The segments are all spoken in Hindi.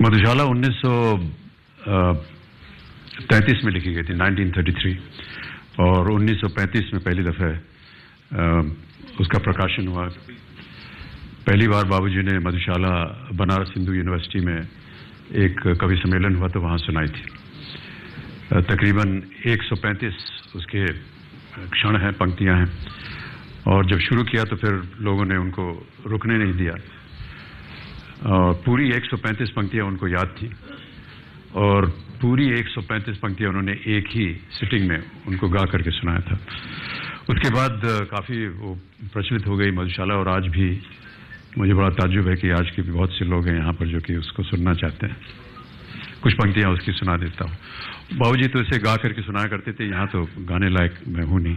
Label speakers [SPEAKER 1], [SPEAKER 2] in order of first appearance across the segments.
[SPEAKER 1] मधुशाला 1933 में लिखी गई थी, 1933, और 1935 में पहली दफे उसका प्रकाशन हुआ। पहली बार बाबूजी ने मधुशाला बनारस हिंदू यूनिवर्सिटी में एक कवि सम्मेलन हुआ तो वहाँ सुनाई थी। तकरीबन 135 उसके क्षण हैं, पंक्तियां हैं, और जब शुरू किया तो फिर लोगों ने उनको रुकने नहीं दिया और पूरी 135 पंक्तियां उनको याद थी और पूरी 135 पंक्तियां उन्होंने एक ही सिटिंग में उनको गा करके सुनाया था। उसके बाद काफ़ी वो प्रचलित हो गई मधुशाला, और आज भी मुझे बड़ा ताज्जुब है कि आज के भी बहुत से लोग हैं यहाँ पर जो कि उसको सुनना चाहते हैं। कुछ पंक्तियाँ उसकी सुना देता हूँ। बाबूजी तो इसे गा करके सुनाया करते थे, यहाँ तो गाने लायक मैं हूँ नहीं।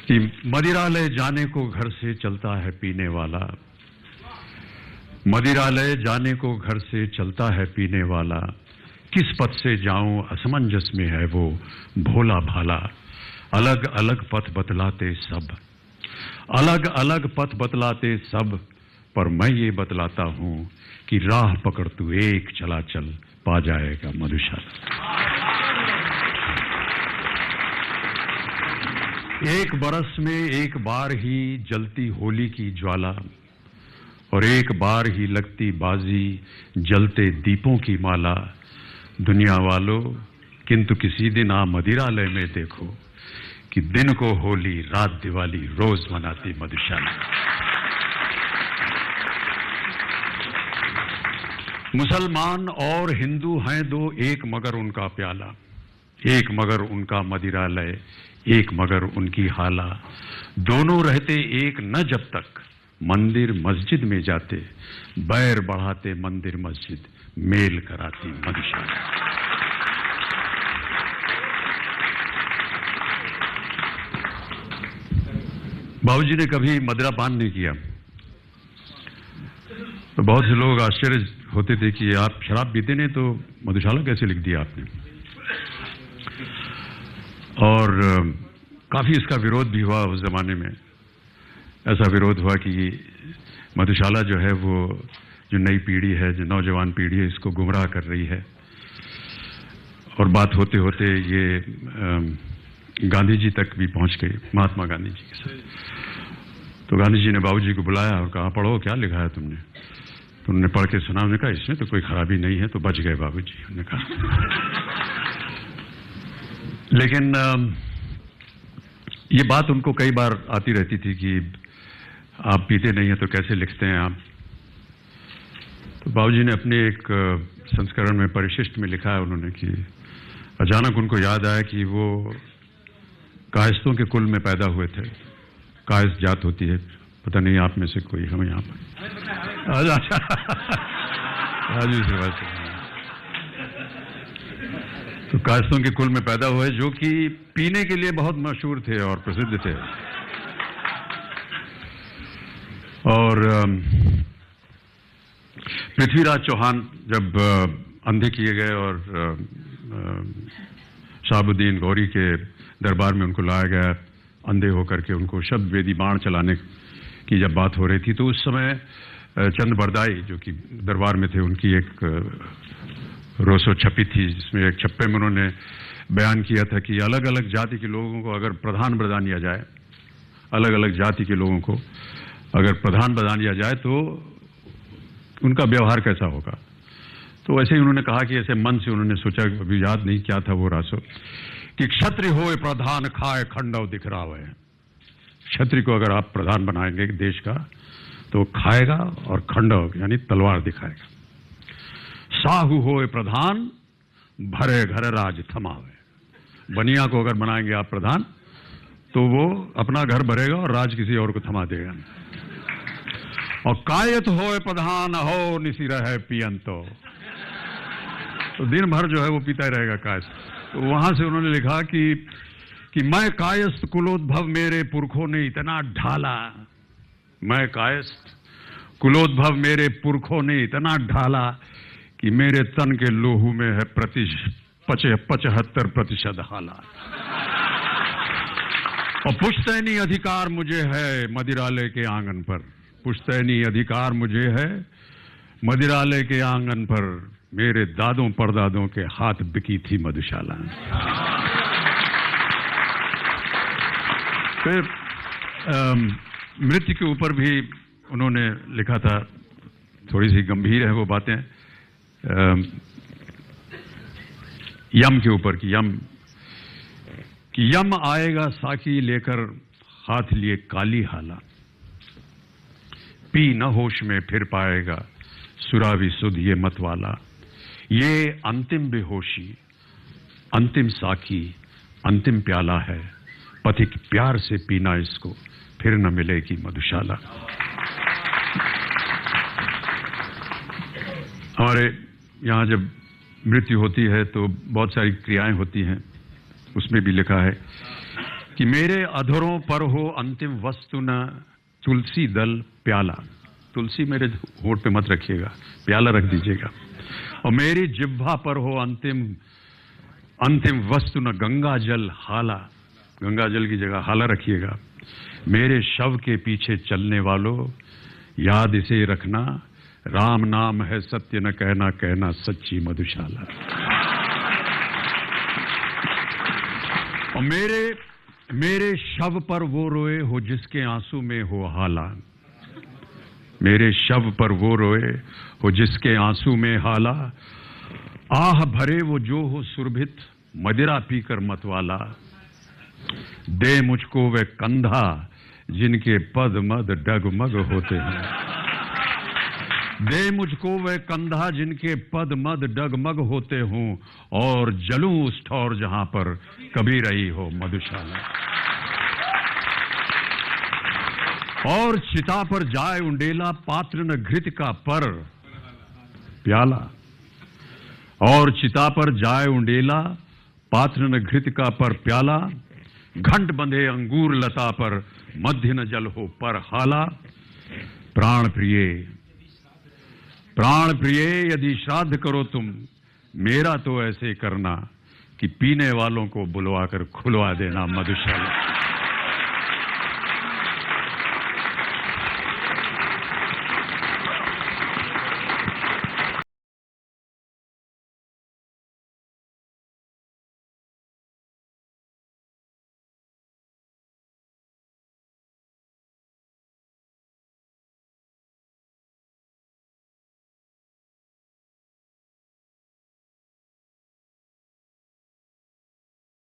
[SPEAKER 1] कि मदिरालय जाने को घर से चलता है पीने वाला, मदिरालय जाने को घर से चलता है पीने वाला, किस पथ से जाऊं असमंजस में है वो भोला भाला। अलग अलग पथ बतलाते सब, अलग अलग पथ बतलाते सब, पर मैं ये बतलाता हूं कि राह पकड़ तू एक चला चल, पा जाएगा मधुशाला। एक बरस में एक बार ही जलती होली की ज्वाला, और एक बार ही लगती बाजी जलते दीपों की माला। दुनिया वालों किंतु किसी दिन आ मदिरालय में देखो कि दिन को होली रात दिवाली रोज मनाती मधुशाला। मुसलमान और हिंदू हैं दो, एक मगर उनका प्याला, एक मगर उनका मदिरालय, एक मगर उनकी हाला। दोनों रहते एक न जब तक मंदिर मस्जिद में जाते, बैर बढ़ाते मंदिर मस्जिद मेल कराती मधुशाला। बाबूजी ने कभी मदिरा पान नहीं किया, तो बहुत से लोग आश्चर्य होते थे कि आप शराब पीते नहीं तो मधुशाला कैसे लिख दिया आपने। और काफी इसका विरोध भी हुआ उस जमाने में। ऐसा विरोध हुआ कि मधुशाला जो है वो जो नई पीढ़ी है, जो नौजवान पीढ़ी है, इसको गुमराह कर रही है। और बात होते होते ये गांधी जी तक भी पहुंच गई, महात्मा गांधी जी के साथ। तो गांधी जी ने बाबूजी को बुलाया और कहा पढ़ो क्या लिखा है तुमने। तो उन्होंने पढ़ के सुना, उन्होंने कहा इसमें तो कोई खराबी नहीं है, तो बच गए बाबूजी, उन्होंने कहा। लेकिन ये बात उनको कई बार आती रहती थी कि आप पीते नहीं हैं तो कैसे लिखते हैं आप। तो बाबूजी ने अपने एक संस्करण में परिशिष्ट में लिखा है उन्होंने कि अचानक उनको याद आया कि वो कायस्तों के कुल में पैदा हुए थे। कायस्त जात होती है, पता नहीं आप में से कोई हम यहाँ पर। तो कायस्तों के कुल में पैदा हुए जो कि पीने के लिए बहुत मशहूर थे और प्रसिद्ध थे। और पृथ्वीराज चौहान जब अंधे किए गए और शाहबुद्दीन गौरी के दरबार में उनको लाया गया अंधे होकर के, उनको शब्द वेदी बाण चलाने की जब बात हो रही थी, तो उस समय चंद बरदाई जो कि दरबार में थे, उनकी एक रोसो छपी थी, जिसमें एक छप्पे में उन्होंने बयान किया था कि अलग अलग जाति के लोगों को अगर प्रधान बना दिया जाए, अलग अलग जाति के लोगों को अगर प्रधान बना दिया जाए तो उनका व्यवहार कैसा होगा। तो वैसे ही उन्होंने कहा कि ऐसे मन से उन्होंने सोचा, अभी याद नहीं क्या था वो रासो, कि क्षत्रिय होए प्रधान खाए खंडव दिखरावे। क्षत्रिय को अगर आप प्रधान बनाएंगे देश का तो खाएगा और खंडव यानी तलवार दिखाएगा। साहू होए प्रधान भरे घर राज थमावे। बनिया को अगर बनाएंगे आप प्रधान तो वो अपना घर भरेगा और राज किसी और को थमा देगा। और कायत होए प्रधान हो निसी रहे पियन, तो दिन भर जो है वो पीता ही रहेगा कायस्त। तो वहां से उन्होंने लिखा कि मैं कायस्थ कुलोद्भव मेरे पुरखों ने इतना ढाला, मैं कायस्थ कुलोद्भव मेरे पुरखों ने इतना ढाला कि मेरे तन के लोहू में है 75% हाला। और पुश्तैनी अधिकार मुझे है मदिरालय के आंगन पर, पुश्तैनी अधिकार मुझे है मदिरालय के आंगन पर। मेरे दादों परदादों के हाथ बिकी थी मधुशाला। फिर मृत्यु के ऊपर भी उन्होंने लिखा था, थोड़ी सी गंभीर है वो बातें, यम के ऊपर कि यम आएगा साकी लेकर हाथ लिए काली हाला, पी न होश में फिर पाएगा सुरावी सुध ये मत वाला, ये अंतिम बेहोशी अंतिम साकी अंतिम प्याला है, पथिक प्यार से पीना इसको फिर न मिलेगी मधुशाला। हमारे यहां जब मृत्यु होती है तो बहुत सारी क्रियाएं होती हैं, उसमें भी लिखा है कि मेरे अधरों पर हो अंतिम वस्तु न तुलसी दल प्याला, तुलसी मेरे होठ पे मत रखिएगा, प्याला रख दीजिएगा। और मेरी जिह्वा पर हो अंतिम वस्तु न गंगा जल हाला, गंगा जल की जगह हाला रखिएगा। मेरे शव के पीछे चलने वालों याद इसे रखना, राम नाम है सत्य न कहना, कहना सच्ची मधुशाला। और मेरे शव पर वो रोए हो जिसके आंसू में हो हाला, मेरे शव पर वो रोए हो जिसके आंसू में हाला, आह भरे वो जो हो सुरभित मदिरा पीकर मतवाला, दे मुझको वे कंधा जिनके पद मद डगमग होते हैं, दे मुझको वे कंधा जिनके पद मद डगमग होते हों, और जलूं उस ठौर जहां पर कभी रही हो मधुशाला। और चिता पर जाए उंडेला पात्र न घृत का पर प्याला, और चिता पर जाए उंडेला पात्र न घृत का पर प्याला, घंट बंधे अंगूर लता पर मध्य न जल हो पर हाला, प्राण प्रिय यदि श्राद्ध करो तुम मेरा तो ऐसे करना कि पीने वालों को बुलवाकर खुलवा देना मधुशाला।